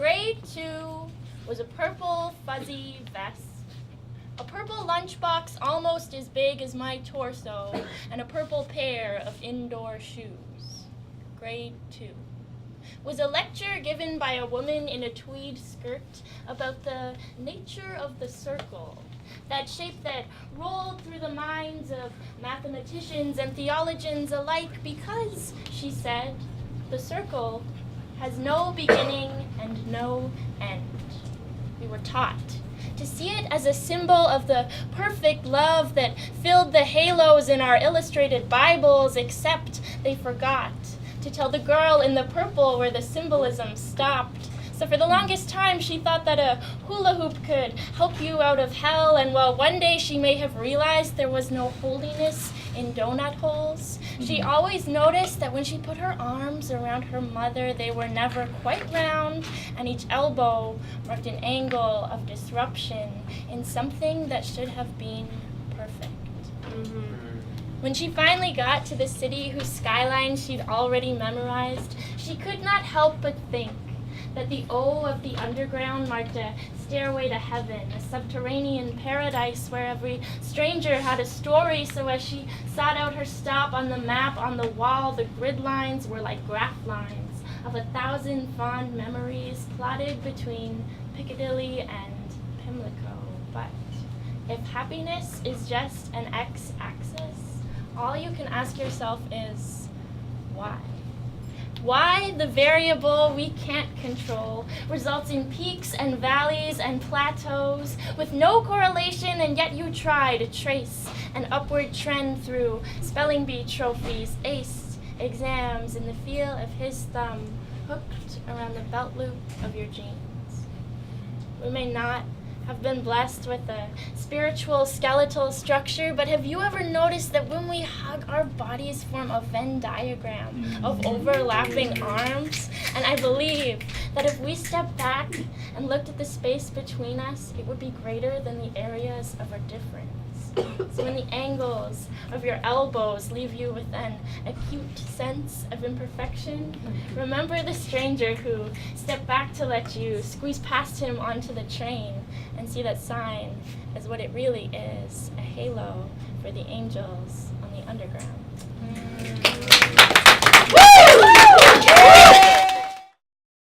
Grade 2 was a purple fuzzy vest, a purple lunchbox almost as big as my torso, and a purple pair of indoor shoes. Grade 2 was a lecture given by a woman in a tweed skirt about the nature of the circle, that shape that rolled through the minds of mathematicians and theologians alike because, she said, the circle has no beginning and no end. We were taught to see it as a symbol of the perfect love that filled the halos in our illustrated Bibles, except they forgot to tell the girl in the purple where the symbolism stopped. So for the longest time, she thought that a hula hoop could help you out of hell, and while one day she may have realized there was no holiness in donut holes, she always noticed that when she put her arms around her mother, they were never quite round, and each elbow marked an angle of disruption in something that should have been perfect. When she finally got to the city whose skyline she'd already memorized, she could not help but think that the O of the underground marked a stairway to heaven, a subterranean paradise where every stranger had a story. So as she sought out her stop on the map on the wall, the grid lines were like graph lines of 1,000 fond memories plotted between Piccadilly and Pimlico. But if happiness is just an x-axis, all you can ask yourself is, why? Why the variable we can't control results in peaks and valleys and plateaus with no correlation, and yet you try to trace an upward trend through spelling bee trophies, aced exams, and the feel of his thumb hooked around the belt loop of your jeans. We may not have been blessed with a spiritual skeletal structure, but have you ever noticed that when we hug, our bodies form a Venn diagram of overlapping arms? And I believe that if we stepped back and looked at the space between us, it would be greater than the areas of our difference. So when the angles of your elbows leave you with an acute sense of imperfection, remember the stranger who stepped back to let you squeeze past him onto the train, and see that sign as what it really is, a halo for the angels on the underground.